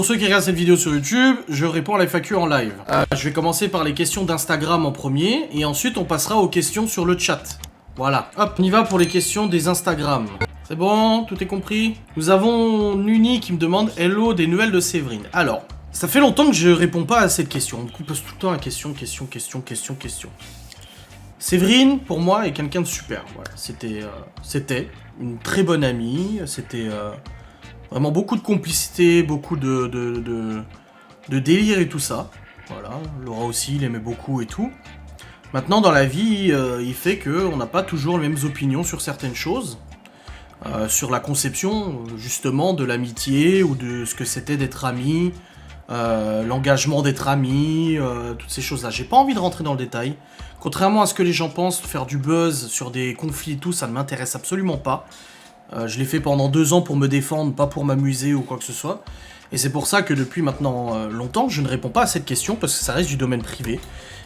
pour ceux qui regardent cette vidéo sur YouTube, je réponds à la FAQ en live. Je vais commencer par les questions d'Instagram en premier, et ensuite on passera aux questions sur le chat. Voilà, hop, on y va pour les questions des Instagram. C'est bon, tout est compris? Nous avons Nuni qui me demande « Hello, des nouvelles de Séverine ». Alors, ça fait longtemps que je réponds pas à cette question. On me pose tout le temps la question. Séverine, pour moi, est quelqu'un de super. Voilà, c'était une très bonne amie, c'était vraiment beaucoup de complicité, beaucoup de délire et tout ça. Voilà, Laura aussi, il aimait beaucoup et tout. Maintenant, dans la vie, il fait qu'on n'a pas toujours les mêmes opinions sur certaines choses. Sur la conception, justement, de l'amitié ou de ce que c'était d'être ami, l'engagement d'être ami, toutes ces choses-là. J'ai pas envie de rentrer dans le détail. Contrairement à ce que les gens pensent, faire du buzz sur des conflits et tout, ça ne m'intéresse absolument pas. Je l'ai fait pendant 2 ans pour me défendre, pas pour m'amuser ou quoi que ce soit. Et c'est pour ça que depuis maintenant longtemps, je ne réponds pas à cette question parce que ça reste du domaine privé.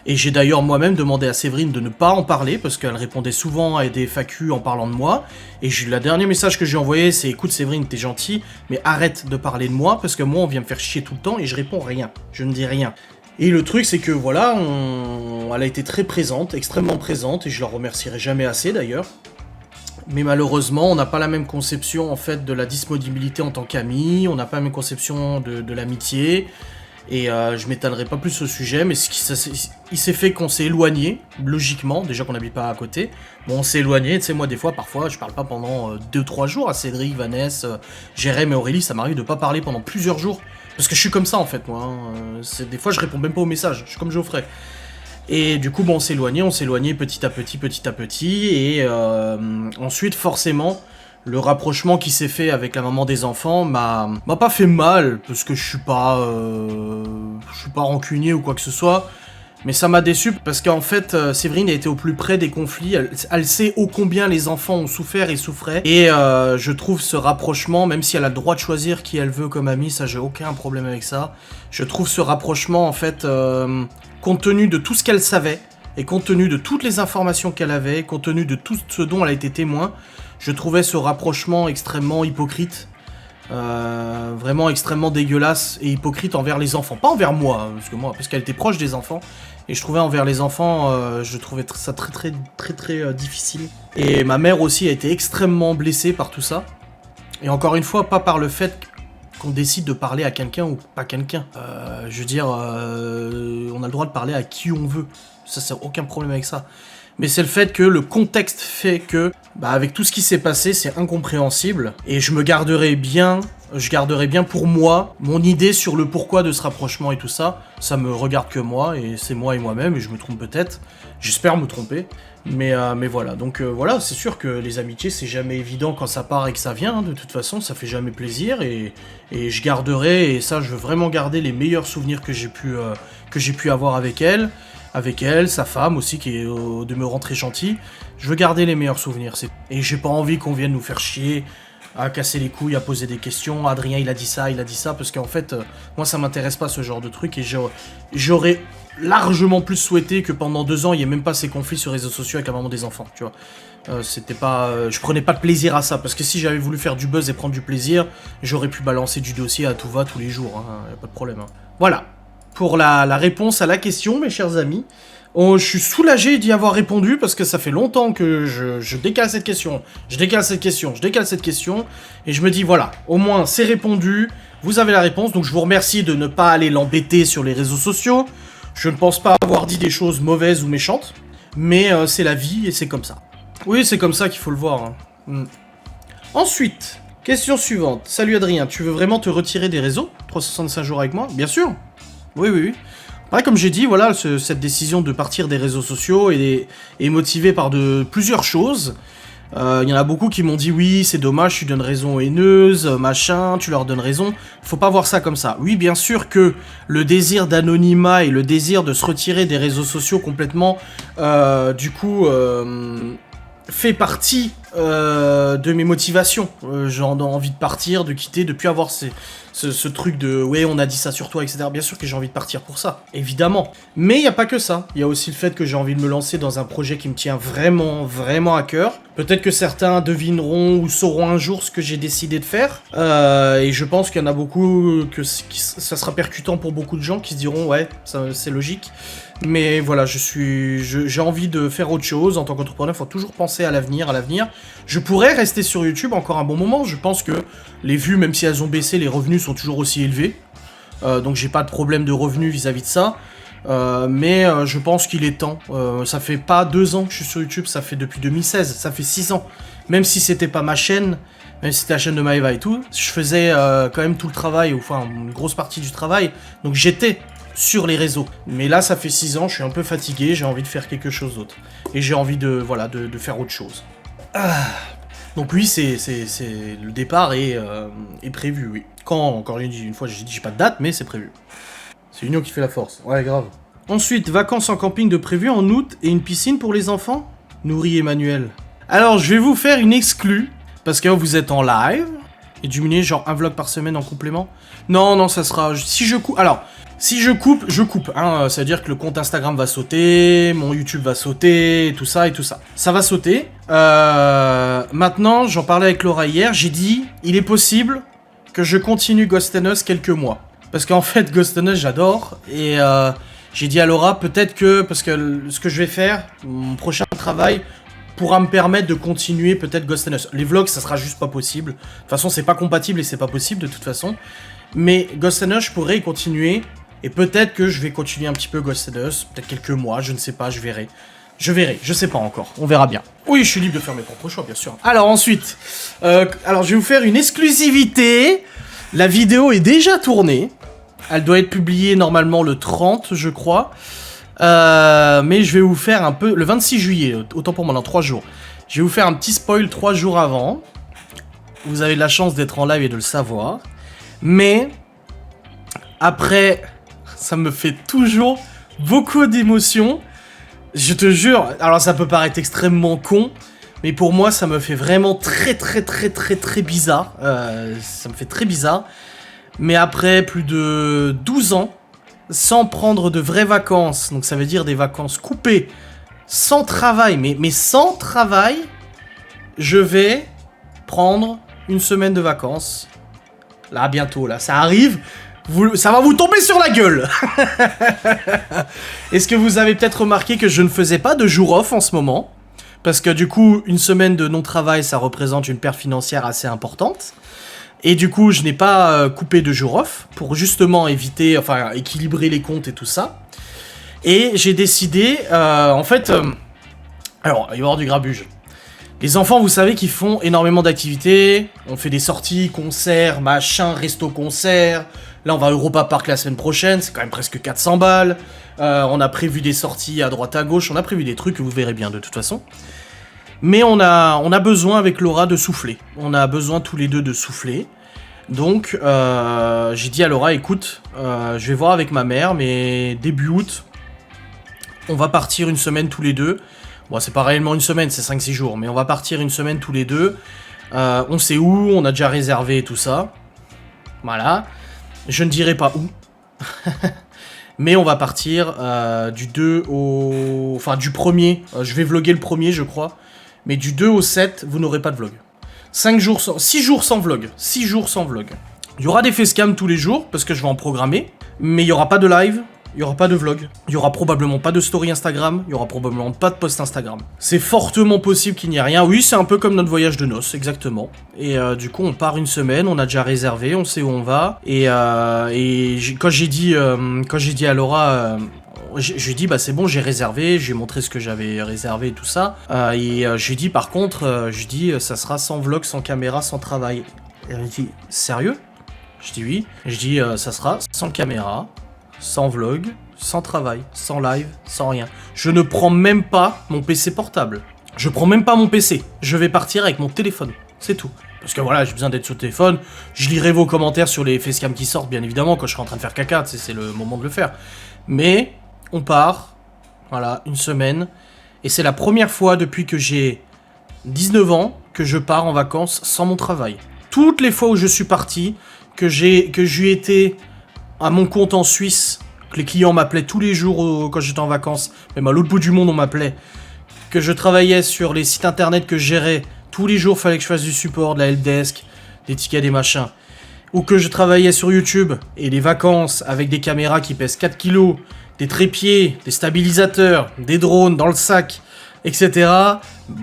Et j'ai d'ailleurs moi-même demandé à Séverine de ne pas en parler parce qu'elle répondait souvent à des FAQ en parlant de moi. Et le dernier message que j'ai envoyé, c'est « Écoute Séverine, t'es gentil, mais arrête de parler de moi parce que moi on vient me faire chier tout le temps et je réponds rien. Je ne dis rien. » Et le truc c'est que voilà, elle a été très présente, extrêmement présente, et je la remercierai jamais assez d'ailleurs. Mais malheureusement, on n'a pas la même conception en fait de la disponibilité en tant qu'ami, on n'a pas la même conception de l'amitié. Et je m'étalerai pas plus sur le sujet, mais il s'est fait qu'on s'est éloigné, logiquement, déjà qu'on n'habite pas à côté. Bon, on s'est éloigné, tu sais, moi des fois, parfois, je parle pas pendant 2-3 jours à Cédric, Vanessa, Jérém et Aurélie, ça m'arrive de pas parler pendant plusieurs jours. Parce que je suis comme ça en fait, moi. Hein. Des fois, je réponds même pas aux messages, je suis comme Geoffrey. Et du coup, bon, on s'est éloigné petit à petit, et ensuite, forcément, le rapprochement qui s'est fait avec la maman des enfants m'a pas fait mal, parce que je suis pas rancunier ou quoi que ce soit, mais ça m'a déçu, parce qu'en fait, Séverine a été au plus près des conflits, elle sait ô combien les enfants ont souffert et souffraient, et je trouve ce rapprochement, même si elle a le droit de choisir qui elle veut comme amie, ça j'ai aucun problème avec ça, je trouve ce rapprochement, en fait, compte tenu de tout ce qu'elle savait, et compte tenu de toutes les informations qu'elle avait, compte tenu de tout ce dont elle a été témoin, je trouvais ce rapprochement extrêmement hypocrite, vraiment extrêmement dégueulasse et hypocrite envers les enfants. Pas envers moi, parce qu'elle était proche des enfants, et je trouvais envers les enfants, je trouvais ça très difficile. Et ma mère aussi a été extrêmement blessée par tout ça. Et encore une fois, pas par le fait qu'on décide de parler à quelqu'un ou pas quelqu'un. Je veux dire, on a le droit de parler à qui on veut. Ça, c'est aucun problème avec ça. Mais c'est le fait que le contexte fait que, avec tout ce qui s'est passé, c'est incompréhensible. Et je garderai bien pour moi mon idée sur le pourquoi de ce rapprochement et tout ça. Ça me regarde que moi, et c'est moi et moi-même, et je me trompe peut-être. J'espère me tromper. Mais voilà, donc voilà, c'est sûr que les amitiés, c'est jamais évident quand ça part et que ça vient. Hein, de toute façon, ça fait jamais plaisir, et je garderai, et ça, je veux vraiment garder les meilleurs souvenirs que j'ai pu avoir avec elle. Avec elle, sa femme aussi, qui est au demeurant très gentille. Je veux garder les meilleurs souvenirs. Et j'ai pas envie qu'on vienne nous faire chier, à casser les couilles, à poser des questions. Adrien, il a dit ça, parce qu'en fait, moi, ça m'intéresse pas ce genre de truc, et j'aurais largement plus souhaité que pendant 2 ans, il y ait même pas ces conflits sur les réseaux sociaux avec la maman des enfants, tu vois. Je prenais pas de plaisir à ça, parce que si j'avais voulu faire du buzz et prendre du plaisir, j'aurais pu balancer du dossier à tout va tous les jours, hein, y a pas de problème. Hein. Voilà. Pour la réponse à la question, mes chers amis. Je suis soulagé d'y avoir répondu parce que ça fait longtemps que je décale cette question. Je décale cette question. Et je me dis, voilà, au moins c'est répondu. Vous avez la réponse. Donc je vous remercie de ne pas aller l'embêter sur les réseaux sociaux. Je ne pense pas avoir dit des choses mauvaises ou méchantes. Mais c'est la vie et c'est comme ça. Oui, c'est comme ça qu'il faut le voir. Hein. Ensuite, question suivante. Salut Adrien, tu veux vraiment te retirer des réseaux 365 jours avec moi? Bien sûr. Oui. Pareil, comme j'ai dit, voilà, cette décision de partir des réseaux sociaux est motivée par plusieurs choses. Il y en a beaucoup qui m'ont dit, oui, c'est dommage, tu donnes raison aux haineuses, machin, tu leur donnes raison. Faut pas voir ça comme ça. Oui, bien sûr que le désir d'anonymat et le désir de se retirer des réseaux sociaux complètement, fait partie de mes motivations. J'ai envie de partir, de quitter, de plus avoir ce truc de « ouais, on a dit ça sur toi », etc. Bien sûr que j'ai envie de partir pour ça, évidemment. Mais il n'y a pas que ça. Il y a aussi le fait que j'ai envie de me lancer dans un projet qui me tient vraiment, vraiment à cœur. Peut-être que certains devineront ou sauront un jour ce que j'ai décidé de faire. Et je pense qu'il y en a beaucoup, ça sera percutant pour beaucoup de gens qui se diront ouais, c'est logique. Mais voilà, j'ai envie de faire autre chose. En tant qu'entrepreneur, il faut toujours penser à l'avenir, Je pourrais rester sur YouTube encore un bon moment. Je pense que les vues, même si elles ont baissé, les revenus sont toujours aussi élevés. Donc j'ai pas de problème de revenus vis-à-vis de ça. Mais je pense qu'il est temps. Ça fait pas 2 ans que je suis sur YouTube, ça fait depuis 2016, ça fait 6 ans. Même si c'était pas ma chaîne, même si c'était la chaîne de Maeva et tout, je faisais quand même tout le travail, enfin une grosse partie du travail. Donc j'étais sur les réseaux. Mais là, ça fait 6 ans, je suis un peu fatigué, j'ai envie de faire quelque chose d'autre. Et j'ai envie de faire autre chose. Donc oui, c'est le départ est prévu, oui. Quand, encore une fois, j'ai pas de date, mais c'est prévu. C'est l'union qui fait la force. Ouais, grave. Ensuite, vacances en camping de prévu en août et une piscine pour les enfants. Nourrit Emmanuel. Alors, je vais vous faire une exclue, parce que vous êtes en live, et diminuer genre un vlog par semaine en complément. Non, ça sera... Si je coupe... Alors, si je coupe, je coupe. Hein, ça veut dire que le compte Instagram va sauter, mon YouTube va sauter, et tout ça. Ça va sauter. Maintenant, j'en parlais avec Laura hier, j'ai dit, il est possible que je continue Ghost & Us quelques mois. Parce qu'en fait, Ghost & Us, j'adore. Et j'ai dit à Laura, peut-être que... Parce que ce que je vais faire, mon prochain travail, pourra me permettre de continuer peut-être Ghost & Us. Les vlogs, ça sera juste pas possible. De toute façon, c'est pas compatible et c'est pas possible de toute façon. Mais Ghost & Us, je pourrais y continuer. Et peut-être que je vais continuer un petit peu Ghost & Us. Peut-être quelques mois, je ne sais pas, je verrai. Je sais pas encore, on verra bien. Oui, je suis libre de faire mes propres choix, bien sûr. Alors ensuite, je vais vous faire une exclusivité. La vidéo est déjà tournée. Elle doit être publiée normalement le 30, je crois. Mais je vais vous faire un peu... Le 26 juillet, autant pour moi, dans 3 jours. Je vais vous faire un petit spoil 3 jours avant. Vous avez de la chance d'être en live et de le savoir. Mais, après, ça me fait toujours beaucoup d'émotions. Je te jure, alors ça peut paraître extrêmement con, mais pour moi, ça me fait vraiment très bizarre. Ça me fait très bizarre. Mais après plus de 12 ans, sans prendre de vraies vacances, donc ça veut dire des vacances coupées, sans travail, mais sans travail, je vais prendre une semaine de vacances. Là, bientôt, là, ça arrive. Ça va vous tomber sur la gueule. Est-ce que vous avez peut-être remarqué que je ne faisais pas de jour off en ce moment? Parce que du coup, une semaine de non-travail, ça représente une perte financière assez importante. Et du coup, je n'ai pas coupé de jour off pour justement éviter, enfin, équilibrer les comptes et tout ça. Et j'ai décidé, alors, il va y avoir du grabuge. Les enfants, vous savez qu'ils font énormément d'activités. On fait des sorties, concerts, machin, resto-concert. Là, on va à Europa Park la semaine prochaine. C'est quand même presque 400 balles. On a prévu des sorties à droite à gauche. On a prévu des trucs que vous verrez bien de toute façon. Mais on a besoin avec Laura de souffler. On a besoin tous les deux de souffler. Donc, j'ai dit à Laura, écoute, je vais voir avec ma mère, mais début août, on va partir une semaine tous les deux. Bon, c'est pas réellement une semaine, c'est 5-6 jours, mais on va partir une semaine tous les deux. On sait où, on a déjà réservé tout ça. Voilà. Je ne dirai pas où. Mais on va partir du 2 au... Enfin, du 1er. Je vais vlogger le 1er, je crois. Mais du 2 au 7, vous n'aurez pas de vlog. 6 jours sans vlog. 6 jours sans vlog. Il y aura des facecam tous les jours, parce que je vais en programmer. Mais il n'y aura pas de live. Il n'y aura pas de vlog, il n'y aura probablement pas de story Instagram, il n'y aura probablement pas de post Instagram. C'est fortement possible qu'il n'y ait rien. Oui, c'est un peu comme notre voyage de noces, exactement. Et du coup, on part une semaine, on a déjà réservé, on sait où on va. Et quand j'ai dit à Laura, je lui ai dit, bah c'est bon, j'ai réservé, j'ai montré ce que j'avais réservé et tout ça. Je lui ai dit, par contre, ça sera sans vlog, sans caméra, sans travail. Et elle m'a dit, sérieux? Je dis oui. Je dis, ça sera sans caméra, sans vlog, sans travail, sans live, sans rien. Je ne prends même pas mon PC portable. Je prends même pas mon PC. Je vais partir avec mon téléphone. C'est tout. Parce que voilà, j'ai besoin d'être sur le téléphone. Je lirai vos commentaires sur les facecams qui sortent, bien évidemment, quand je serai en train de faire caca. C'est le moment de le faire. Mais on part. Voilà, une semaine. Et c'est la première fois depuis que j'ai 19 ans que je pars en vacances sans mon travail. Toutes les fois où je suis parti, que j'y étais à mon compte en Suisse, que les clients m'appelaient tous les jours quand j'étais en vacances, même à l'autre bout du monde on m'appelait, que je travaillais sur les sites internet que je gérais, tous les jours fallait que je fasse du support, de la helpdesk, des tickets, des machins. Ou que je travaillais sur YouTube, et les vacances avec des caméras qui pèsent 4 kilos, des trépieds, des stabilisateurs, des drones dans le sac, etc.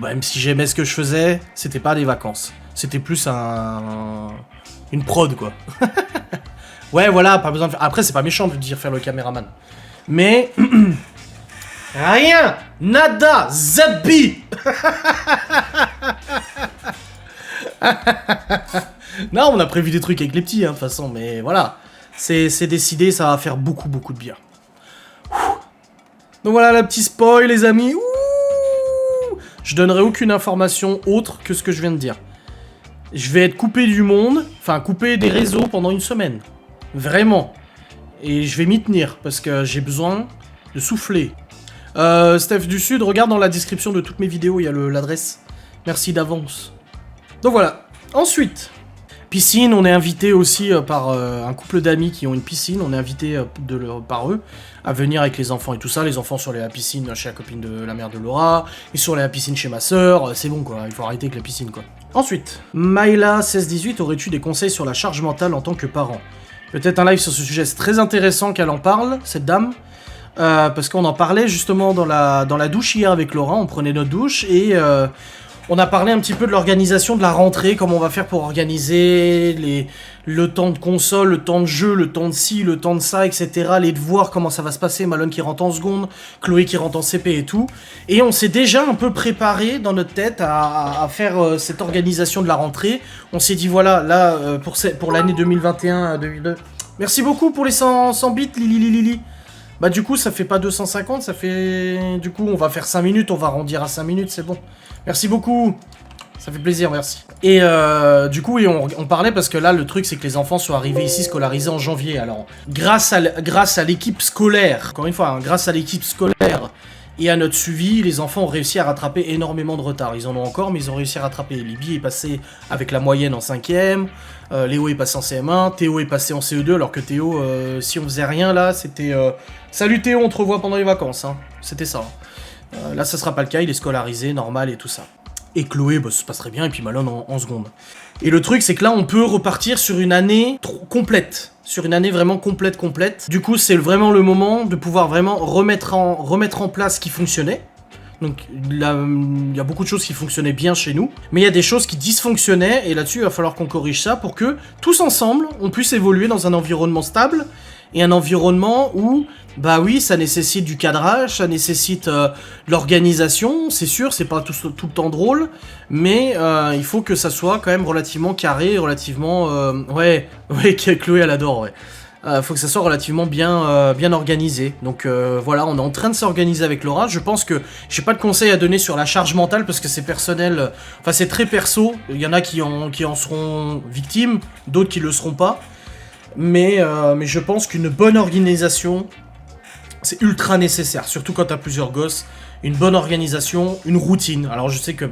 Même si j'aimais ce que je faisais, c'était pas des vacances. C'était plus une prod, quoi. Ouais, voilà, pas besoin de faire... Après, c'est pas méchant de dire faire le caméraman. Mais... Rien, nada, zabi. Non, on a prévu des trucs avec les petits, hein, de toute façon, mais voilà. C'est décidé, ça va faire beaucoup de bien. Donc voilà, la petite spoil, les amis. Ouh, je donnerai aucune information autre que ce que je viens de dire. Je vais être coupé du monde, enfin coupé des réseaux pendant une semaine. Vraiment. Et je vais m'y tenir, parce que j'ai besoin de souffler. Steph du Sud, regarde dans la description de toutes mes vidéos, il y a l'adresse. Merci d'avance. Donc voilà. Ensuite, piscine, on est invité aussi par un couple d'amis qui ont une piscine. On est invité par eux à venir avec les enfants et tout ça. Les enfants sont allés à la piscine chez la copine de la mère de Laura. Ils sont allés à la piscine chez ma soeur. C'est bon quoi, il faut arrêter avec la piscine quoi. Ensuite, Myla 16-18, aurais-tu des conseils sur la charge mentale en tant que parent? Peut-être un live sur ce sujet, c'est très intéressant qu'elle en parle, cette dame. Parce qu'on en parlait justement dans la douche hier avec Laura, on prenait notre douche et on a parlé un petit peu de l'organisation de la rentrée, comment on va faire pour organiser le temps de console, le temps de jeu, le temps de ci, le temps de ça, etc. Les devoirs, comment ça va se passer, Malone qui rentre en seconde, Chloé qui rentre en CP et tout. Et on s'est déjà un peu préparé dans notre tête à faire cette organisation de la rentrée. On s'est dit voilà, là, pour l'année 2021-2022... Merci beaucoup pour les 100 bits, Lili. Bah du coup ça fait pas 250, ça fait... Du coup on va faire 5 minutes, on va arrondir à 5 minutes, c'est bon. Merci beaucoup. Ça fait plaisir, merci. Et du coup on parlait parce que là le truc c'est que les enfants sont arrivés ici scolarisés en janvier. Alors grâce à l'équipe scolaire, encore une fois, hein, grâce à l'équipe scolaire et à notre suivi, les enfants ont réussi à rattraper énormément de retard. Ils en ont encore mais ils ont réussi à rattraper. Libby est passé avec la moyenne en 5ème. Léo est passé en CM1, Théo est passé en CE2, alors que Théo, si on faisait rien là, c'était... Salut Théo, on te revoit pendant les vacances, hein. C'était ça. Là, ça sera pas le cas, il est scolarisé, normal et tout ça. Et Chloé, bah, ça se passerait bien, et puis Malone en seconde. Et le truc, c'est que là, on peut repartir sur une année complète. Sur une année vraiment complète. Du coup, c'est vraiment le moment de pouvoir vraiment remettre en place ce qui fonctionnait. Donc là, il y a beaucoup de choses qui fonctionnaient bien chez nous, mais il y a des choses qui dysfonctionnaient, et là-dessus, il va falloir qu'on corrige ça pour que, tous ensemble, on puisse évoluer dans un environnement stable, et un environnement où, bah oui, ça nécessite du cadrage, ça nécessite de l'organisation, c'est sûr, c'est pas tout le temps drôle, mais il faut que ça soit quand même relativement carré, relativement... ouais, Chloé, elle adore, ouais. Faut que ça soit relativement bien organisé. Donc voilà, on est en train de s'organiser avec Laura. Je pense que j'ai pas de conseils à donner sur la charge mentale parce que c'est personnel. Enfin, c'est très perso. Il y en a qui en seront victimes, d'autres qui le seront pas. Mais je pense qu'une bonne organisation, c'est ultra nécessaire. Surtout quand t'as plusieurs gosses. Une bonne organisation, une routine. Alors je sais que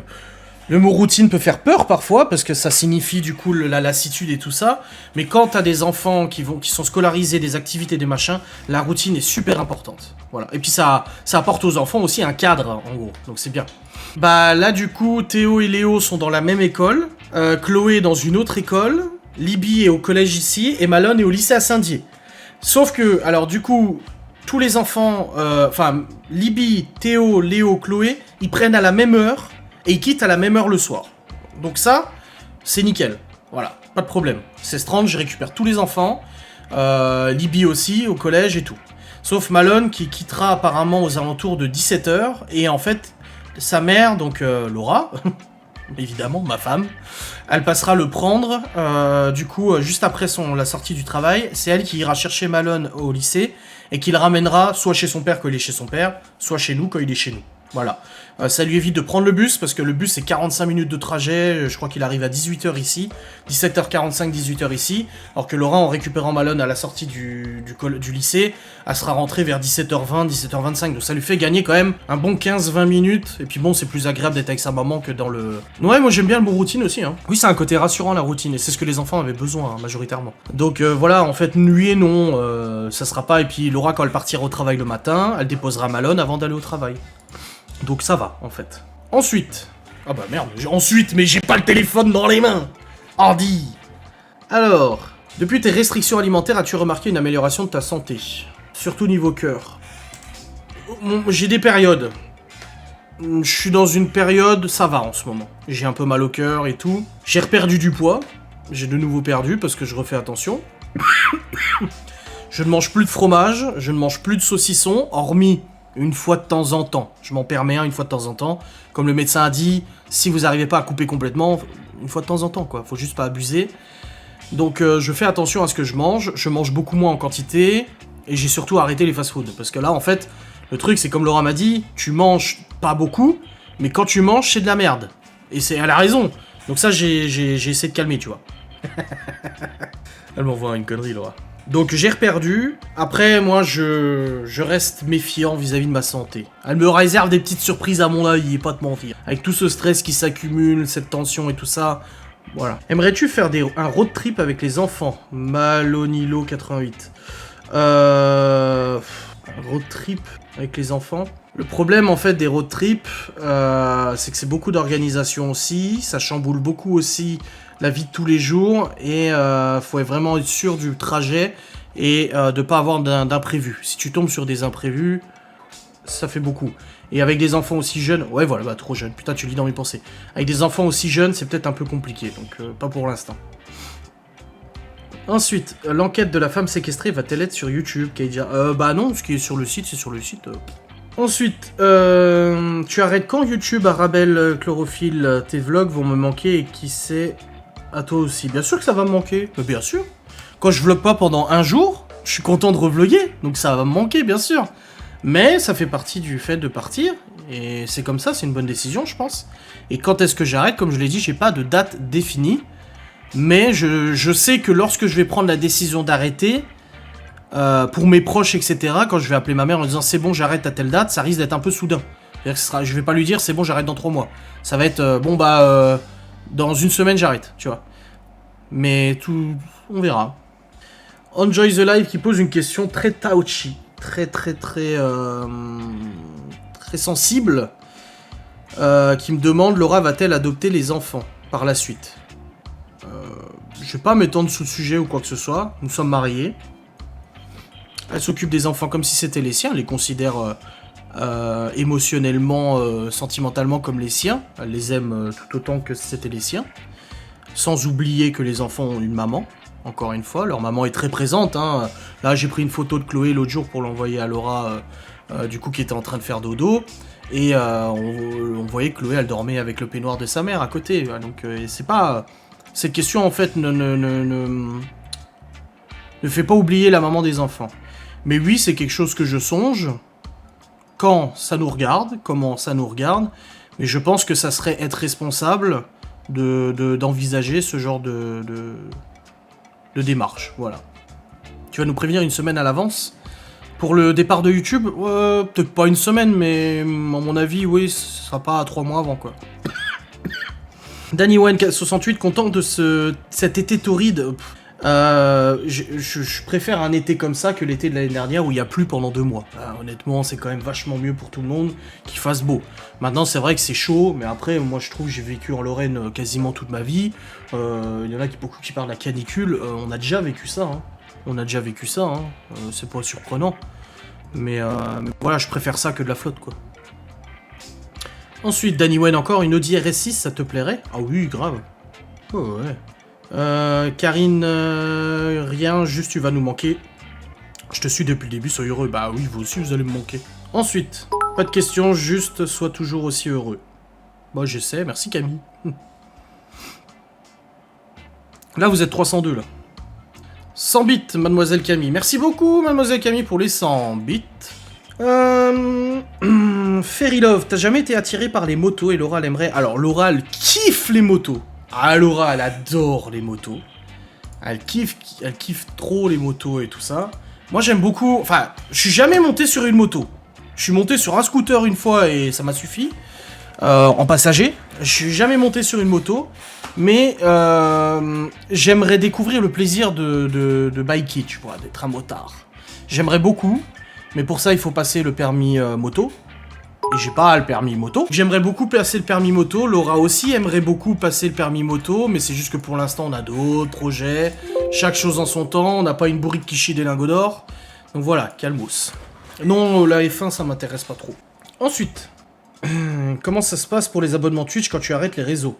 le mot routine peut faire peur parfois, parce que ça signifie du coup la lassitude et tout ça, mais quand t'as des enfants qui sont scolarisés, des activités, des machins, la routine est super importante. Voilà. Et puis ça apporte aux enfants aussi un cadre, en gros, donc c'est bien. Bah là du coup, Théo et Léo sont dans la même école, Chloé est dans une autre école, Libby est au collège ici, et Malone est au lycée à Saint-Dié. Sauf que, alors du coup, tous les enfants, Libby, Théo, Léo, Chloé, ils prennent à la même heure, et ils quittent à la même heure le soir. Donc ça, c'est nickel. Voilà, pas de problème. 16h30, je récupère tous les enfants. Libby aussi, au collège et tout. Sauf Malone qui quittera apparemment aux alentours de 17h. Et en fait, sa mère, donc Laura, évidemment, ma femme, elle passera le prendre. Du coup, juste après la sortie du travail, c'est elle qui ira chercher Malone au lycée. Et qui le ramènera soit chez son père quand il est chez son père, soit chez nous quand il est chez nous. Voilà. Ça lui évite de prendre le bus, parce que le bus c'est 45 minutes de trajet, je crois qu'il arrive à 18h ici, 17h45, 18h ici, alors que Laura, en récupérant Malone à la sortie du lycée, elle sera rentrée vers 17h20, 17h25, donc ça lui fait gagner quand même un bon 15-20 minutes, et puis bon, c'est plus agréable d'être avec sa maman que dans le... Ouais, moi j'aime bien le mot routine aussi, hein. Oui, c'est un côté rassurant la routine, et c'est ce que les enfants avaient besoin, hein, majoritairement. Donc voilà, en fait, nuit et non, ça sera pas, et puis Laura, quand elle partira au travail le matin, elle déposera Malone avant d'aller au travail. Donc ça va, en fait. Ensuite... Ah bah merde, ensuite, mais j'ai pas le téléphone dans les mains. Hardy. Alors, depuis tes restrictions alimentaires, as-tu remarqué une amélioration de ta santé? Surtout niveau cœur. J'ai des périodes. Je suis dans une période, ça va en ce moment. J'ai un peu mal au cœur et tout. J'ai reperdu du poids. J'ai de nouveau perdu parce que je refais attention. Je ne mange plus de fromage, je ne mange plus de saucisson, hormis une fois de temps en temps. Je m'en permets un une fois de temps en temps. Comme le médecin a dit, si vous n'arrivez pas à couper complètement, une fois de temps en temps, quoi. Faut juste pas abuser. Donc je fais attention à ce que je mange beaucoup moins en quantité, et j'ai surtout arrêté les fast-food. Parce que là, en fait, le truc, c'est comme Laura m'a dit, tu manges pas beaucoup, mais quand tu manges, c'est de la merde. Et elle a raison. Donc ça, j'ai essayé de calmer, tu vois. Elle m'envoie une connerie, Laura. Donc j'ai reperdu. Après, moi, je reste méfiant vis-à-vis de ma santé. Elle me réserve des petites surprises à mon avis, pas te mentir. Avec tout ce stress qui s'accumule, cette tension et tout ça, voilà. Aimerais-tu faire un road trip avec les enfants? Malonilo 88. Un road trip avec les enfants. Le problème en fait des road trips, c'est que c'est beaucoup d'organisation aussi, ça chamboule beaucoup aussi la vie de tous les jours, et faut vraiment être sûr du trajet et de pas avoir d'imprévus. Si tu tombes sur des imprévus, ça fait beaucoup. Et avec des enfants aussi jeunes, ouais voilà, bah trop jeune, putain tu lis dans mes pensées. Avec des enfants aussi jeunes, c'est peut-être un peu compliqué, donc pas pour l'instant. Ensuite, l'enquête de la femme séquestrée va-t-elle être sur YouTube, Kaija? Bah non, ce qui est sur le site, c'est sur le site. Ensuite, tu arrêtes quand YouTube, Arabelle, Chlorophylle, tes vlogs vont me manquer et qui sait, à toi aussi. Bien sûr que ça va me manquer, mais bien sûr. Quand je vlog pas pendant un jour, je suis content de revloguer, donc ça va me manquer, bien sûr. Mais ça fait partie du fait de partir, et c'est comme ça, c'est une bonne décision, je pense. Et quand est-ce que j'arrête? Comme je l'ai dit, j'ai pas de date définie, mais je sais que lorsque je vais prendre la décision d'arrêter, pour mes proches, etc., quand je vais appeler ma mère en disant c'est bon, j'arrête à telle date, ça risque d'être un peu soudain. C'est-à-dire que je vais pas lui dire c'est bon, j'arrête dans 3 mois. Ça va être bon, bah, dans une semaine, j'arrête, tu vois. Mais tout, on verra. Enjoy the Life qui pose une question très touchy, très sensible, qui me demande Laura va-t-elle adopter les enfants par la suite? Je vais pas m'étendre sous le sujet ou quoi que ce soit. Nous sommes mariés. Elle s'occupe des enfants comme si c'était les siens. Elle les considère émotionnellement, sentimentalement comme les siens. Elle les aime tout autant que si c'était les siens. Sans oublier que les enfants ont une maman. Encore une fois, leur maman est très présente. Hein. Là, j'ai pris une photo de Chloé l'autre jour pour l'envoyer à Laura, du coup, qui était en train de faire dodo. Et on voyait que Chloé, elle dormait avec le peignoir de sa mère à côté. Donc, c'est pas... Cette question, en fait, ne fait pas oublier la maman des enfants. Mais oui, c'est quelque chose que je songe. Quand ça nous regarde, comment ça nous regarde. Mais je pense que ça serait être responsable d'envisager ce genre de démarche. Voilà. Tu vas nous prévenir une semaine à l'avance pour le départ de YouTube? Peut-être pas une semaine, mais à mon avis, oui, ce sera pas 3 mois avant, quoi. DannyOne68, content de cet été torride. Je préfère un été comme ça que l'été de l'année dernière où il y a plu pendant 2 mois. Honnêtement, c'est quand même vachement mieux pour tout le monde qu'il fasse beau. Maintenant, c'est vrai que c'est chaud, mais après, moi je trouve que j'ai vécu en Lorraine quasiment toute ma vie. Il y en a beaucoup qui parlent de la canicule. On a déjà vécu ça. Hein. C'est pas surprenant. Mais voilà, je préfère ça que de la flotte, quoi. Ensuite, Danny Wen encore, une Audi RS6, ça te plairait? Ah oui, grave. Oh ouais. Karine, rien, juste tu vas nous manquer. Je te suis depuis le début, sois heureux. Bah oui, vous aussi, vous allez me manquer. Ensuite, pas de questions, juste sois toujours aussi heureux. Bah j'essaie, merci Camille. Là, vous êtes 302, là. 100 bits, mademoiselle Camille. Merci beaucoup, mademoiselle Camille, pour les 100 bits. Fairy Love, t'as jamais été attiré par les motos et Laura elle aimerait... Alors Laura elle kiffe les motos. Ah Laura elle adore les motos. Elle kiffe trop les motos et tout ça. Moi j'aime beaucoup... Enfin, je suis jamais monté sur une moto. Je suis monté sur un scooter une fois et ça m'a suffi. En passager. Je suis jamais monté sur une moto. Mais j'aimerais découvrir le plaisir de biker, tu vois, d'être un motard. J'aimerais beaucoup. Mais pour ça, il faut passer le permis moto. Et j'ai pas le permis moto. J'aimerais beaucoup passer le permis moto. Laura aussi aimerait beaucoup passer le permis moto. Mais c'est juste que pour l'instant, on a d'autres projets. Chaque chose en son temps. On n'a pas une bourrique qui chie des lingots d'or. Donc voilà, calmos. Non, la F1, ça m'intéresse pas trop. Ensuite, comment ça se passe pour les abonnements Twitch quand tu arrêtes les réseaux?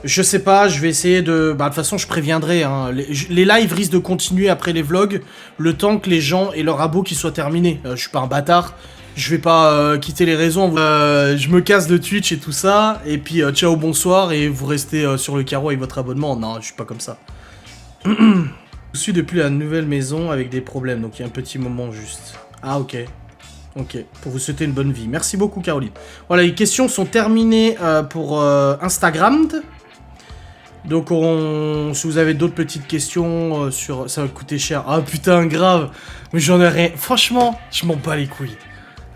Je sais pas, je vais essayer de... Bah, de toute façon, je préviendrai. Hein. Les lives risquent de continuer après les vlogs, le temps que les gens aient leur abo qui soit terminé. Je suis pas un bâtard. Je vais pas quitter les réseaux. Je me casse de Twitch et tout ça. Et puis, ciao, bonsoir. Et vous restez sur le carreau avec votre abonnement. Non, je suis pas comme ça. Je suis depuis la nouvelle maison avec des problèmes. Donc, il y a un petit moment juste. Ah, ok. Ok, pour vous souhaiter une bonne vie. Merci beaucoup, Caroline. Voilà, les questions sont terminées pour Instagram. Donc, si vous avez d'autres petites questions sur... Ça va coûter cher. Ah, putain, grave. Mais j'en ai rien... Franchement, je m'en bats les couilles.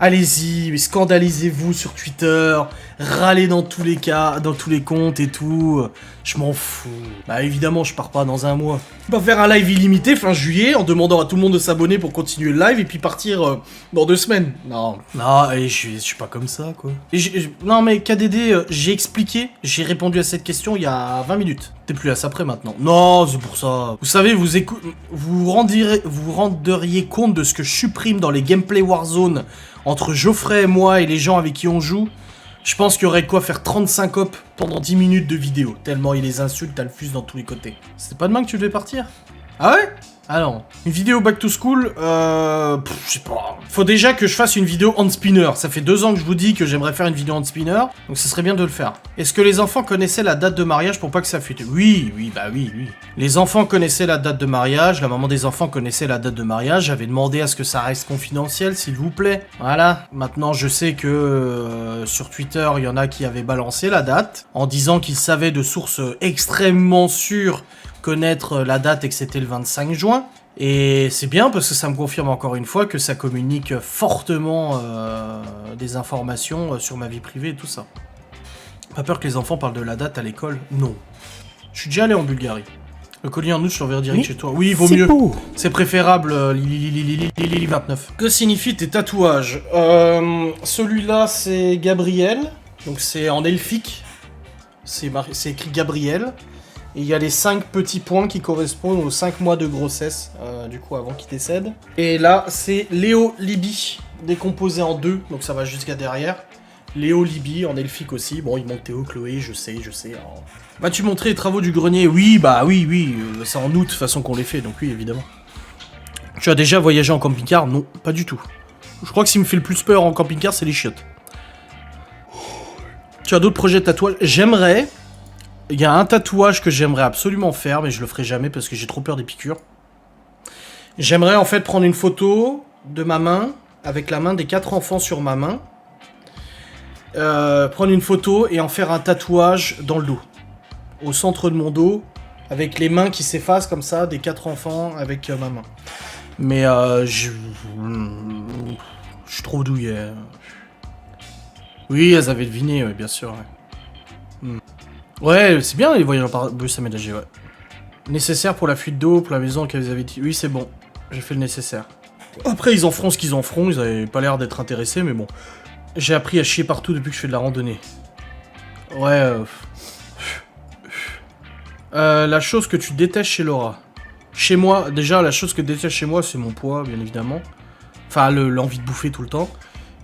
Allez-y, scandalisez-vous sur Twitter, râlez dans tous les cas, dans tous les comptes et tout. Je m'en fous. Bah évidemment, je pars pas dans un mois. Je vais pas faire un live illimité fin juillet en demandant à tout le monde de s'abonner pour continuer le live et puis partir dans 2 semaines. Non. Non, et je suis pas comme ça, quoi. Non mais KDD, j'ai expliqué, j'ai répondu à cette question il y a 20 minutes. T'es plus à ça près maintenant. Non, c'est pour ça. Vous savez, vous rendriez compte de ce que je supprime dans les gameplay Warzone entre Geoffrey et moi et les gens avec qui on joue. Je pense qu'il y aurait de quoi faire 35 op pendant 10 minutes de vidéo. Tellement il les insulte, t'as le fuse dans tous les côtés. C'était pas demain que tu devais partir? Ah ouais? Ah non. Une vidéo back to school, je sais pas. Faut déjà que je fasse une vidéo hand spinner. Ça fait 2 ans que je vous dis que j'aimerais faire une vidéo hand spinner. Donc ce serait bien de le faire. Est-ce que les enfants connaissaient la date de mariage pour pas que ça fuite? Oui, bah oui. Les enfants connaissaient la date de mariage. La maman des enfants connaissait la date de mariage. J'avais demandé à ce que ça reste confidentiel, s'il vous plaît. Voilà. Maintenant, je sais que sur Twitter, il y en a qui avaient balancé la date en disant qu'ils savaient de sources extrêmement sûres connaître la date et que c'était le 25 juin. Et c'est bien parce que ça me confirme encore une fois que ça communique fortement des informations sur ma vie privée et tout ça. Pas peur que les enfants parlent de la date à l'école? Non. Je suis déjà allé en Bulgarie. Le colis en août, je l'enverrai direct chez toi. Oui, il vaut mieux. C'est préférable, Lili 29. Que signifient tes tatouages? Celui-là, c'est Gabriel. Donc c'est en elfique. C'est écrit Gabriel. Et il y a les 5 petits points qui correspondent aux 5 mois de grossesse, du coup, avant qu'il décède. Et là, c'est Léo Libye, décomposé en 2, donc ça va jusqu'à derrière. Léo Libye, en elfique aussi. Bon, il manque Théo, Chloé, je sais. Alors... Vas-tu montrer les travaux du grenier? Oui, bah oui. C'est en août, de toute façon, qu'on les fait, donc oui, évidemment. Tu as déjà voyagé en camping-car? Non, pas du tout. Je crois que ce qui me fait le plus peur en camping-car, c'est les chiottes. Tu as d'autres projets de tatouage? J'aimerais... Il y a un tatouage que j'aimerais absolument faire, mais je le ferai jamais parce que j'ai trop peur des piqûres. J'aimerais en fait prendre une photo de ma main, avec la main des 4 enfants sur ma main. Prendre une photo et en faire un tatouage dans le dos. Au centre de mon dos, avec les mains qui s'effacent comme ça, des 4 enfants avec ma main. Mais je suis trop douillet. Oui, elles avaient deviné, ouais, bien sûr. Ouais. Ouais, c'est bien les voyages par bus aménagé, ouais. Nécessaire pour la fuite d'eau, pour la maison qu'elles avaient dit. Oui, c'est bon, j'ai fait le nécessaire. Après, ils en feront ce qu'ils en feront, ils avaient pas l'air d'être intéressés, mais bon. J'ai appris à chier partout depuis que je fais de la randonnée. Ouais, la chose que tu détestes chez Laura. Chez moi, déjà, la chose que je déteste chez moi, c'est mon poids, bien évidemment. Enfin, l'envie de bouffer tout le temps.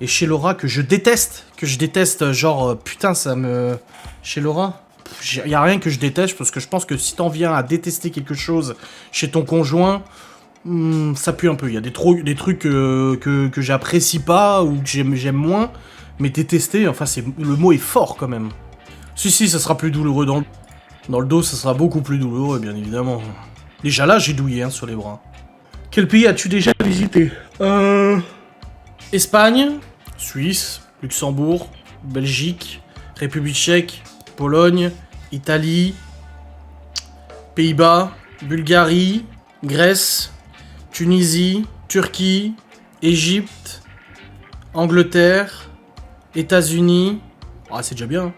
Et chez Laura, que je déteste, genre, putain, ça me... Chez Laura... Y a rien que je déteste, parce que je pense que si t'en viens à détester quelque chose chez ton conjoint, ça pue un peu. Il y a des trucs que j'apprécie pas, ou que j'aime moins, mais détester, enfin, le mot est fort quand même. Si, ça sera plus douloureux dans le dos, ça sera beaucoup plus douloureux, bien évidemment. Déjà là, j'ai douillé sur les bras. Quel pays as-tu déjà visité? Espagne, Suisse, Luxembourg, Belgique, République tchèque, Pologne, Italie, Pays-Bas, Bulgarie, Grèce, Tunisie, Turquie, Égypte, Angleterre, États-Unis. Ah, c'est déjà bien. Hein.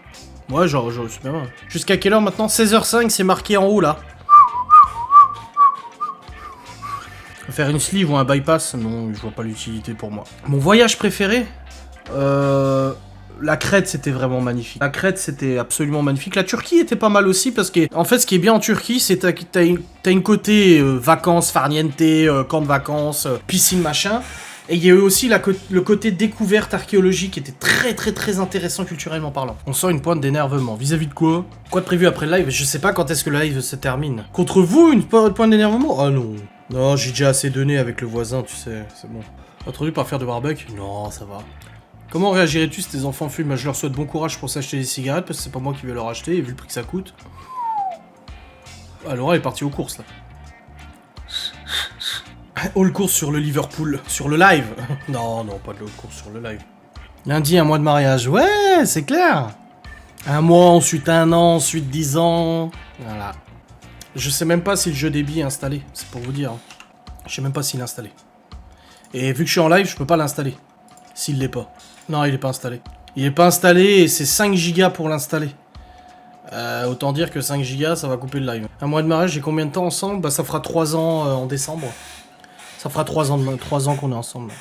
Ouais, genre, c'est bien. Jusqu'à quelle heure maintenant? 16h05, c'est marqué en haut là. Faire une sleeve ou un bypass? Non, je vois pas l'utilité pour moi. Mon voyage préféré? La Crète, c'était vraiment magnifique. La Crète, c'était absolument magnifique. La Turquie était pas mal aussi, parce que, en fait, ce qui est bien en Turquie, c'est que t'as une côté vacances, farniente, camp de vacances, piscine, machin. Et il y a eu aussi le côté découverte archéologique qui était très très très intéressant culturellement parlant. On sent une pointe d'énervement. Vis-à-vis de quoi? Quoi de prévu après le live? Je sais pas quand est-ce que le live se termine. Contre vous, une pointe d'énervement? Ah non. Non, j'ai déjà assez donné avec le voisin, tu sais, c'est bon. Introduit par faire de barbecue? Non, ça va. Comment réagirais-tu si tes enfants fument? Je leur souhaite bon courage pour s'acheter des cigarettes parce que c'est pas moi qui vais leur acheter et vu le prix que ça coûte. Ah, Laura est partie aux courses là. All course sur le Liverpool. Sur le live. Non, non, pas de all course sur le live. Lundi, un mois de mariage. Ouais, c'est clair. Un mois, ensuite un an, ensuite 10 ans. Voilà. Je sais même pas si le jeu des billes est installé. C'est pour vous dire. Je sais même pas s'il est installé. Et vu que je suis en live, je peux pas l'installer. S'il l'est pas. Non, il est pas installé. Il est pas installé et c'est 5 gigas pour l'installer. Autant dire que 5 gigas, ça va couper le live. Un mois de mariage, j'ai combien de temps ensemble? Bah ça fera 3 ans en décembre. Ça fera 3 ans qu'on est ensemble.